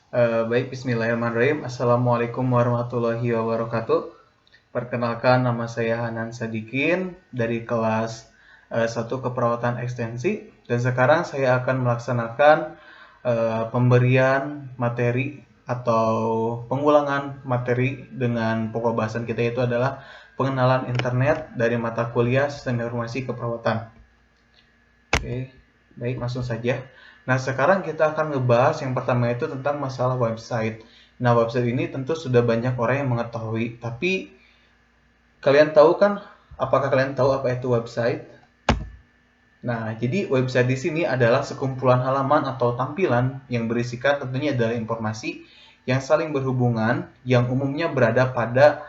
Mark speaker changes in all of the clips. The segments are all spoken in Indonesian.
Speaker 1: Baik, Bismillahirrahmanirrahim. Assalamualaikum warahmatullahi wabarakatuh. Perkenalkan, nama saya Hanan Sadikin dari kelas 1 Keperawatan Ekstensi. Dan sekarang saya akan melaksanakan pemberian materi atau pengulangan materi dengan pokok bahasan kita, yaitu adalah pengenalan internet dari mata kuliah Sistem Informasi Keperawatan. Oke, baik, langsung saja. Nah, sekarang kita akan ngebahas yang pertama itu tentang masalah website. Nah, website ini tentu sudah banyak orang yang mengetahui, tapi apakah kalian tahu apa itu website? Nah, jadi website di sini adalah sekumpulan halaman atau tampilan yang berisikan tentunya adalah informasi yang saling berhubungan yang umumnya berada pada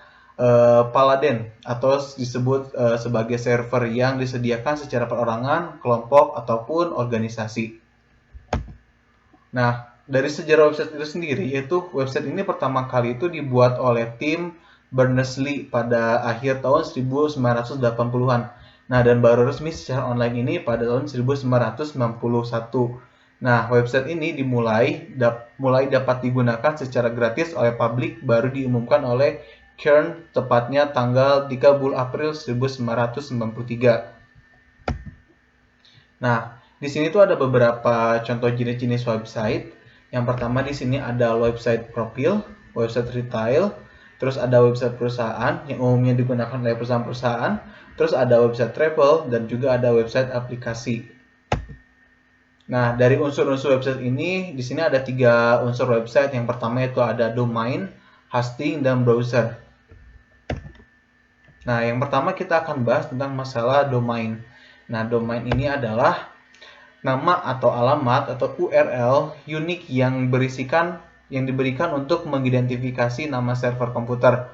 Speaker 1: Paladen atau disebut sebagai server yang disediakan secara perorangan, kelompok, ataupun organisasi. Nah, dari sejarah website itu sendiri, yaitu website ini pertama kali itu dibuat oleh tim Berners-Lee pada akhir tahun 1980-an. Nah, dan baru resmi secara online ini pada tahun 1991. Nah, website ini mulai dapat digunakan secara gratis oleh publik baru diumumkan oleh Kern tepatnya tanggal 30 April 1993. Nah, di sini tuh ada beberapa contoh jenis-jenis website. Yang pertama di sini ada website profil, website retail, terus ada website perusahaan yang umumnya digunakan oleh perusahaan-perusahaan, terus ada website travel dan juga ada website aplikasi. Nah, dari unsur-unsur website ini, di sini ada 3 unsur website. Yang pertama itu ada domain, hosting, dan browser. Nah, yang pertama kita akan bahas tentang masalah domain. Nah, domain ini adalah nama atau alamat atau URL unik yang diberikan untuk mengidentifikasi nama server komputer.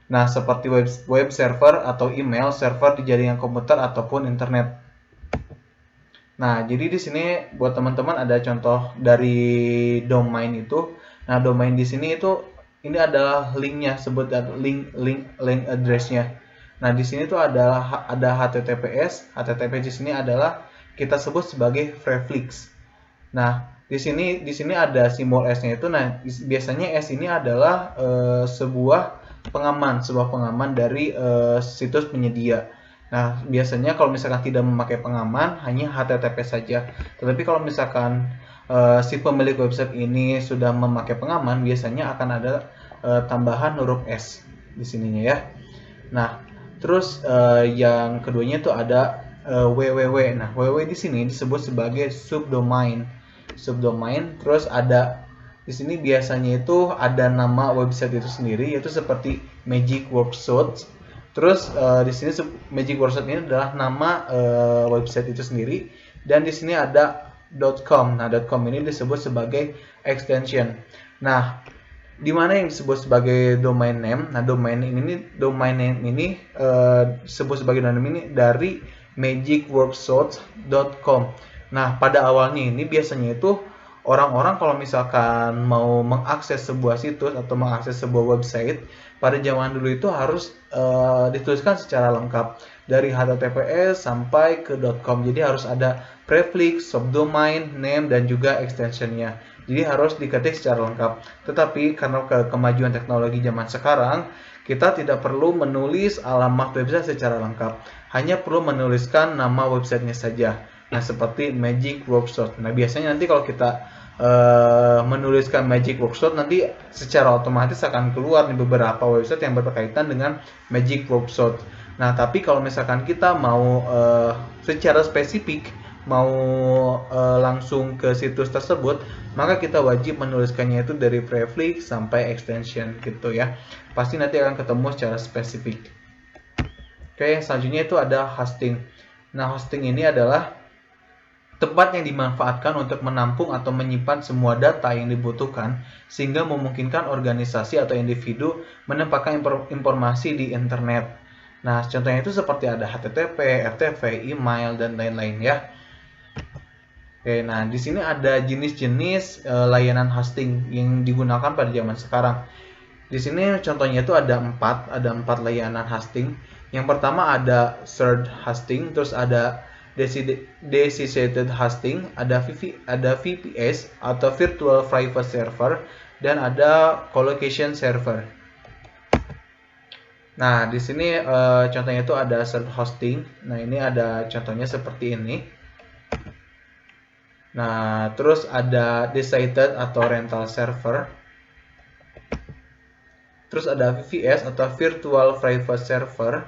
Speaker 1: Nah, seperti web server atau email server di jaringan komputer ataupun internet. Nah, jadi di sini buat teman-teman ada contoh dari domain itu. Nah, domain di sini itu ini adalah linknya, sebut link addressnya. Nah, di sini tuh ada HTTPS. HTTPS di sini adalah kita sebut sebagai prefix. Nah, di sini ada simbol S-nya itu. Nah, biasanya S ini adalah sebuah pengaman dari situs penyedia. Nah, biasanya kalau misalkan tidak memakai pengaman, hanya HTTP saja. Tetapi kalau misalkan si pemilik website ini sudah memakai pengaman, biasanya akan ada tambahan huruf S di sininya ya. Nah, terus yang keduanya itu ada www. Nah, www di sini disebut sebagai subdomain. Subdomain, terus ada di sini biasanya itu ada nama website itu sendiri, yaitu seperti Magic Workshop. Terus di sini Magic Workshop ini adalah nama website itu sendiri, dan di sini ada .com. Nah, .com ini disebut sebagai extension. Nah, di mana yang disebut sebagai domain name? Nah, domain name ini disebut sebagai domain name ini dari magicworkshops.com. Nah, pada awalnya ini biasanya itu orang-orang kalau misalkan mau mengakses sebuah situs atau mengakses sebuah website, pada zaman dulu itu harus dituliskan secara lengkap dari HTTPS sampai ke .com. Jadi harus ada prefix, subdomain, name, dan juga extensionnya. Jadi harus diketik secara lengkap. Tetapi karena kemajuan teknologi zaman sekarang, kita tidak perlu menulis alamat website secara lengkap. Hanya perlu menuliskan nama websitenya saja. Nah, seperti Magic Workshop. Nah, biasanya nanti kalau kita menuliskan Magic Workshop, nanti secara otomatis akan keluar nih beberapa website yang berkaitan dengan Magic Workshop. Nah, tapi kalau misalkan kita mau secara spesifik mau langsung ke situs tersebut, maka kita wajib menuliskannya itu dari prefix sampai extension gitu ya. Pasti nanti akan ketemu secara spesifik. Oke, selanjutnya itu ada hosting. Nah, hosting ini adalah tempat yang dimanfaatkan untuk menampung atau menyimpan semua data yang dibutuhkan sehingga memungkinkan organisasi atau individu menempatkan informasi di internet. Nah, contohnya itu seperti ada HTTP, FTP, email, dan lain-lain ya. Oke, nah di sini ada jenis-jenis layanan hosting yang digunakan pada zaman sekarang. Di sini contohnya itu ada empat layanan hosting. Yang pertama ada third hosting, terus ada Dedicated Hosting, ada VPS atau Virtual Private Server, dan ada Colocation Server. Nah, di sini contohnya itu ada server hosting. Nah, ini ada contohnya seperti ini. Nah, terus ada decided atau rental server. Terus ada VPS atau Virtual Private Server.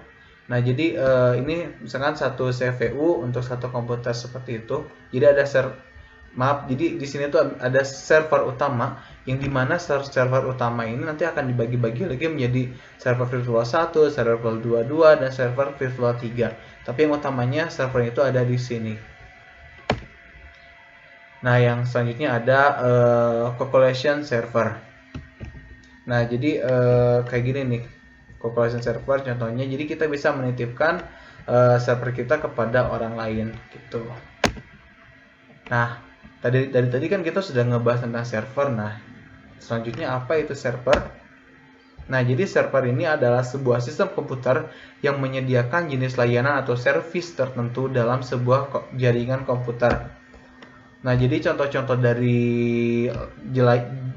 Speaker 1: Nah, jadi ini misalkan satu CPU untuk satu komputer seperti itu. Jadi ada jadi di sini tuh ada server utama, yang dimana server utama ini nanti akan dibagi-bagi lagi menjadi server virtual 1, server virtual 2, dan server virtual 3. Tapi yang utamanya server itu ada di sini. Nah, yang selanjutnya ada Colocation Server. Nah, jadi kayak gini nih, Colocation Server contohnya. Jadi kita bisa menitipkan server kita kepada orang lain gitu. Nah, dari tadi kan kita sudah ngebahas tentang server. Nah, selanjutnya apa itu server? Nah, jadi server ini adalah sebuah sistem komputer yang menyediakan jenis layanan atau service tertentu dalam sebuah jaringan komputer. Nah, jadi contoh-contoh dari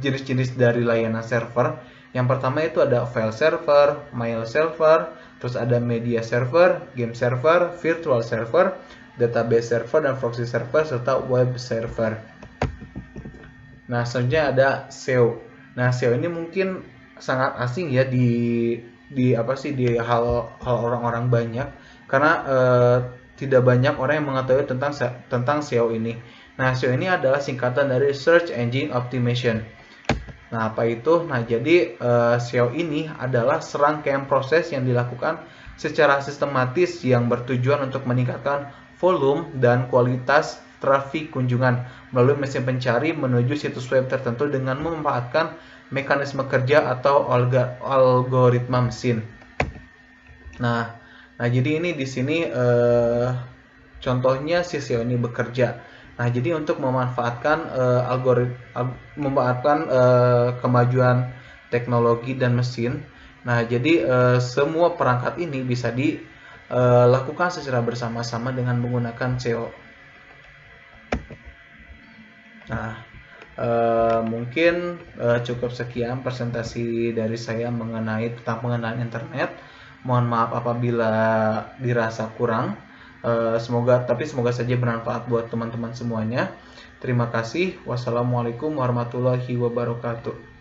Speaker 1: jenis-jenis dari layanan server. Yang pertama itu ada file server, mail server, terus ada media server, game server, virtual server, database server, dan proxy server, serta web server. Nah, selanjutnya ada SEO. Nah, SEO ini mungkin sangat asing ya di hal orang-orang banyak, karena tidak banyak orang yang mengetahui tentang SEO ini. Nah, SEO ini adalah singkatan dari Search Engine Optimization. Nah, apa itu? Nah, jadi SEO ini adalah serangkaian proses yang dilakukan secara sistematis yang bertujuan untuk meningkatkan volume dan kualitas trafik kunjungan melalui mesin pencari menuju situs web tertentu dengan memanfaatkan mekanisme kerja atau algoritma mesin. Nah, jadi ini di sini contohnya si SEO ini bekerja. Nah, jadi untuk memanfaatkan kemajuan teknologi dan mesin. Nah, jadi semua perangkat ini bisa dilakukan secara bersama-sama dengan menggunakan SEO. Nah, mungkin cukup sekian presentasi dari saya tentang pengenalan internet. Mohon maaf apabila dirasa kurang. Semoga saja bermanfaat buat teman-teman semuanya. Terima kasih. Wassalamualaikum warahmatullahi wabarakatuh.